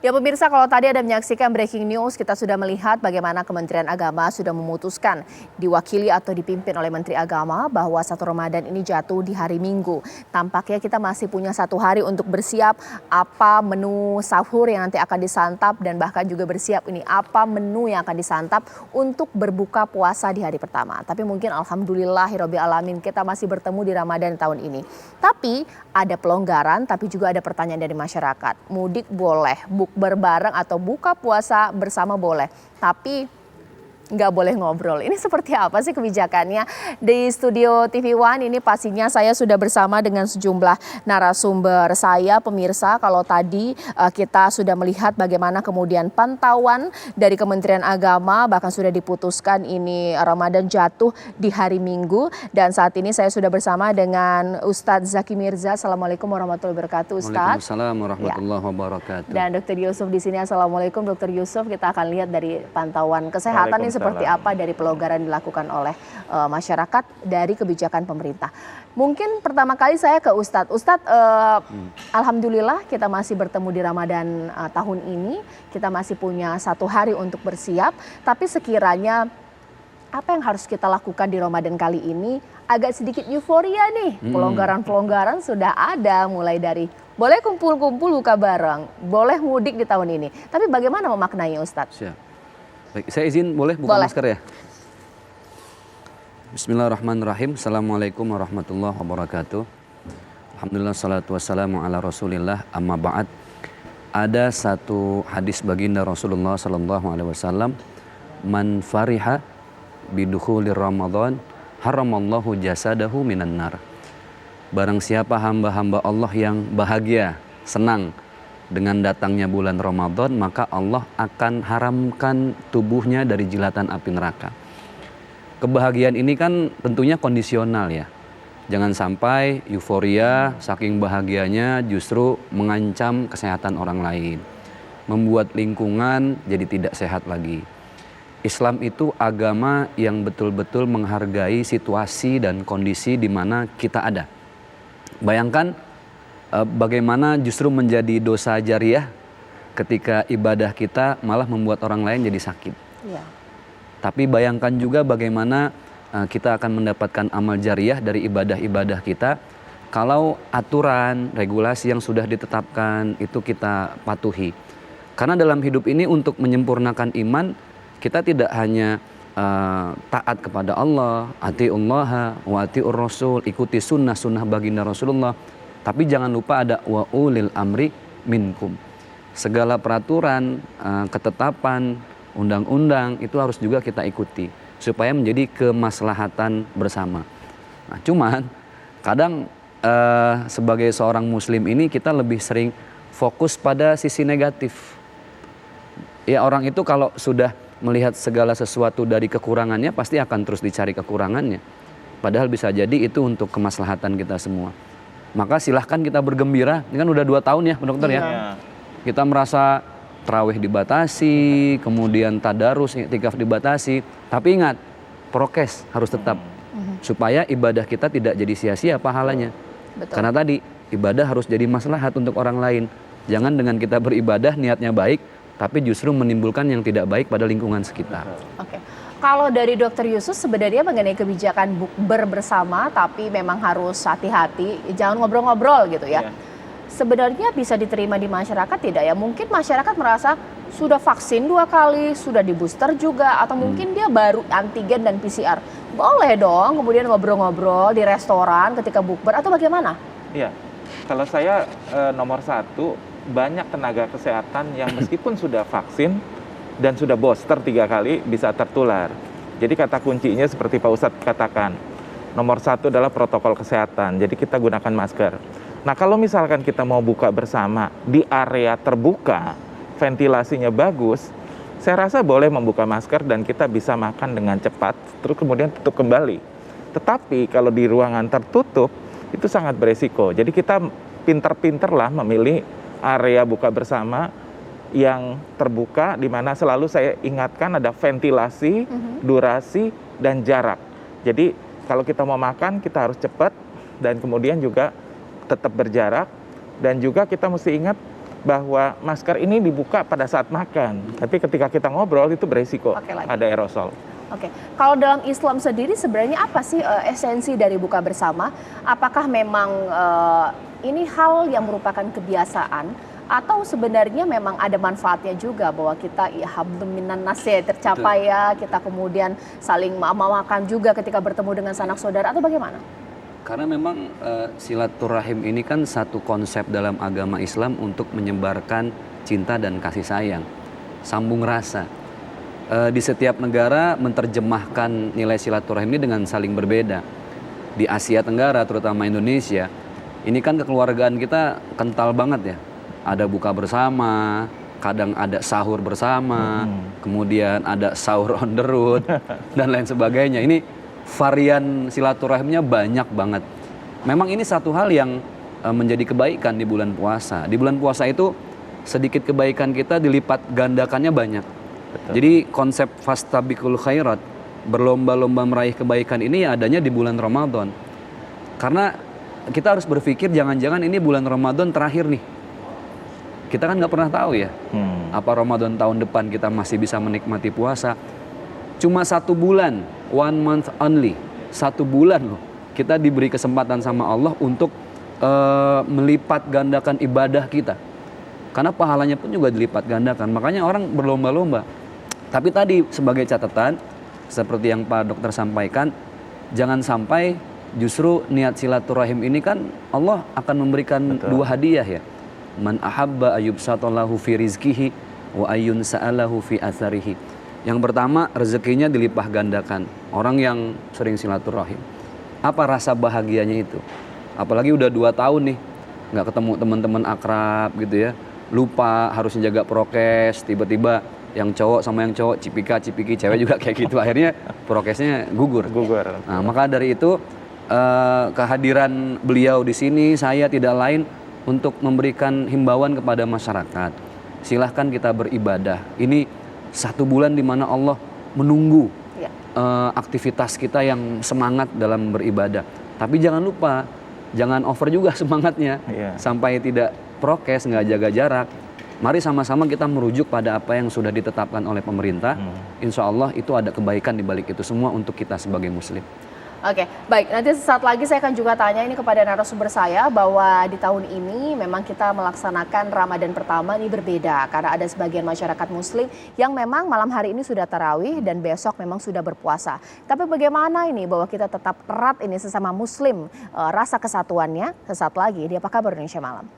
Ya pemirsa, kalau tadi ada menyaksikan breaking news, kita sudah melihat bagaimana Kementerian Agama sudah memutuskan diwakili atau dipimpin oleh Menteri Agama bahwa 1 Ramadan ini jatuh di hari Minggu. Tampaknya kita masih punya 1 hari untuk bersiap apa menu sahur yang nanti akan disantap dan bahkan juga bersiap ini apa menu yang akan disantap untuk berbuka puasa di hari pertama. Tapi mungkin alhamdulillahirabbil alamin kita masih bertemu di Ramadan tahun ini. Tapi ada pelonggaran, tapi juga ada pertanyaan dari masyarakat. Mudik boleh, bukber bareng atau buka puasa bersama boleh, tapi nggak boleh ngobrol. Ini seperti apa sih kebijakannya? Di studio TV One ini pastinya saya sudah bersama dengan sejumlah narasumber saya. Pemirsa, kalau tadi kita sudah melihat bagaimana kemudian pantauan dari Kementerian Agama, bahkan sudah diputuskan ini Ramadan jatuh di hari Minggu. Dan saat ini saya sudah bersama dengan Ustadz Zaki Mirza. Assalamualaikum warahmatullahi wabarakatuh, Ustadz. Waalaikumsalam warahmatullahi wabarakatuh. Dan Dr. Yusuf di sini. Assalamualaikum Dr. Yusuf. Kita akan lihat dari pantauan kesehatan ini seperti apa dari pelonggaran dilakukan oleh masyarakat dari kebijakan pemerintah. Mungkin pertama kali saya ke Ustadz. Ustadz, alhamdulillah kita masih bertemu di Ramadan tahun ini. Kita masih punya 1 hari untuk bersiap. Tapi sekiranya apa yang harus kita lakukan di Ramadan kali ini? Agak sedikit euforia nih. Pelonggaran-pelonggaran sudah ada, mulai dari boleh kumpul-kumpul buka bareng, boleh mudik di tahun ini. Tapi bagaimana memaknainya, Ustadz? Siap. Baik, saya izin boleh buka masker ya? Bismillahirrahmanirrahim. Assalamualaikum warahmatullahi wabarakatuh. Alhamdulillah, salatu wassalamu ala rasulillah, amma ba'd. Ada satu hadis baginda Rasulullah SAW, man fariha bidukhulir Ramadan haramallahu jasadahu minan nar. Barang siapa hamba-hamba Allah yang bahagia, senang dengan datangnya bulan Ramadan, maka Allah akan haramkan tubuhnya dari jilatan api neraka. Kebahagiaan ini kan tentunya kondisional ya. Jangan sampai euforia saking bahagianya justru mengancam kesehatan orang lain. Membuat lingkungan jadi tidak sehat lagi. Islam itu agama yang betul-betul menghargai situasi dan kondisi di mana kita ada. Bayangkan bagaimana justru menjadi dosa jariah ketika ibadah kita malah membuat orang lain jadi sakit. Ya. Tapi bayangkan juga bagaimana kita akan mendapatkan amal jariah dari ibadah-ibadah kita kalau aturan, regulasi yang sudah ditetapkan itu kita patuhi. Karena dalam hidup ini untuk menyempurnakan iman, kita tidak hanya taat kepada Allah, atiullaha wa atiur rasul, ikuti sunnah baginda Rasulullah. Tapi jangan lupa ada wa ulil amri minkum. Segala peraturan, ketetapan, undang-undang itu harus juga kita ikuti supaya menjadi kemaslahatan bersama. Nah, cuman kadang sebagai seorang muslim ini kita lebih sering fokus pada sisi negatif. Ya, orang itu kalau sudah melihat segala sesuatu dari kekurangannya pasti akan terus dicari kekurangannya. Padahal bisa jadi itu untuk kemaslahatan kita semua. Maka silahkan kita bergembira. Ini kan udah 2 tahun ya, dokter ya. Kita merasa tarawih dibatasi, kemudian tadarus, i'tikaf dibatasi. Tapi ingat, prokes harus tetap. Supaya ibadah kita tidak jadi sia-sia pahalanya. Betul. Karena tadi, ibadah harus jadi maslahat untuk orang lain. Jangan dengan kita beribadah niatnya baik, tapi justru menimbulkan yang tidak baik pada lingkungan sekitar. Oke. Kalau dari Dr. Yusuf sebenarnya mengenai kebijakan bukber bersama, tapi memang harus hati-hati, jangan ngobrol-ngobrol gitu ya. Sebenarnya bisa diterima di masyarakat tidak ya? Mungkin masyarakat merasa sudah vaksin 2 kali, sudah di booster juga, atau mungkin dia baru antigen dan PCR. Boleh dong kemudian ngobrol-ngobrol di restoran ketika bukber atau bagaimana? Iya, kalau saya nomor 1, banyak tenaga kesehatan yang meskipun sudah vaksin dan sudah booster 3 kali bisa tertular. Jadi kata kuncinya seperti Pak Ustadz katakan, nomor 1 adalah protokol kesehatan. Jadi kita gunakan masker. Nah, kalau misalkan kita mau buka bersama di area terbuka, ventilasinya bagus, saya rasa boleh membuka masker dan kita bisa makan dengan cepat, terus kemudian tutup kembali. Tetapi kalau di ruangan tertutup, itu sangat beresiko. Jadi kita pinter-pinterlah memilih area buka bersama yang terbuka, di mana selalu saya ingatkan ada ventilasi, durasi, dan jarak. Jadi kalau kita mau makan, kita harus cepat dan kemudian juga tetap berjarak. Dan juga kita mesti ingat bahwa masker ini dibuka pada saat makan, tapi ketika kita ngobrol itu beresiko Pakai lagi. ada aerosol. Oke, kalau dalam Islam sendiri sebenarnya apa sih esensi dari buka bersama? Apakah memang ini hal yang merupakan kebiasaan atau sebenarnya memang ada manfaatnya juga bahwa kita ya hablum minan nas ya tercapai ya, kita kemudian saling makan juga ketika bertemu dengan sanak saudara atau bagaimana? Karena memang silaturahim ini kan satu konsep dalam agama Islam untuk menyebarkan cinta dan kasih sayang, sambung rasa. Di setiap negara menerjemahkan nilai silaturahim ini dengan saling berbeda. Di Asia Tenggara, terutama Indonesia, ini kan kekeluargaan kita kental banget ya. Ada buka bersama, kadang ada sahur bersama, kemudian ada sahur on the road, dan lain sebagainya. Ini varian silaturahimnya banyak banget. Memang ini satu hal yang menjadi kebaikan di bulan puasa. Di bulan puasa itu sedikit kebaikan kita dilipat gandakannya banyak. Betul. Jadi konsep fastabiqul khairat, berlomba-lomba meraih kebaikan ini adanya di bulan Ramadan. Karena kita harus berpikir jangan-jangan ini bulan Ramadan terakhir nih. Kita kan nggak pernah tahu ya, apa Ramadan tahun depan kita masih bisa menikmati puasa. Cuma 1 bulan, 1 month only, 1 bulan loh. Kita diberi kesempatan sama Allah untuk melipat gandakan ibadah kita. Karena pahalanya pun juga dilipat gandakan. Makanya orang berlomba-lomba. Tapi tadi sebagai catatan, seperti yang Pak Dokter sampaikan, jangan sampai justru niat silaturahim ini kan Allah akan memberikan 2 hadiah ya. Man ahabba ayyubsatallahu fi rizkihi wa ayyun sa'alahu fi atharihi. Yang pertama, rezekinya dilipat gandakan. Orang yang sering silaturahim. Apa rasa bahagianya itu? Apalagi udah 2 tahun nih nggak ketemu teman-teman akrab gitu ya. Lupa harus menjaga prokes, tiba-tiba yang cowok sama yang cowok cipika-cipiki, cewek juga kayak gitu. Akhirnya prokesnya gugur. Nah, maka dari itu kehadiran beliau di sini saya tidak lain untuk memberikan himbauan kepada masyarakat. Silahkan kita beribadah. Ini 1 bulan di mana Allah menunggu aktivitas kita yang semangat dalam beribadah. Tapi jangan lupa, jangan over juga semangatnya. Sampai tidak prokes, nggak jaga jarak. Mari sama-sama kita merujuk pada apa yang sudah ditetapkan oleh pemerintah. Insya Allah itu ada kebaikan di balik itu semua untuk kita sebagai muslim. Oke, baik. Nanti sesaat lagi saya akan juga tanya ini kepada narasumber saya bahwa di tahun ini memang kita melaksanakan Ramadan pertama ini berbeda karena ada sebagian masyarakat muslim yang memang malam hari ini sudah tarawih dan besok memang sudah berpuasa. Tapi bagaimana ini bahwa kita tetap erat ini sesama muslim, rasa kesatuannya. Sesaat lagi di Apa Kabar Indonesia Malam.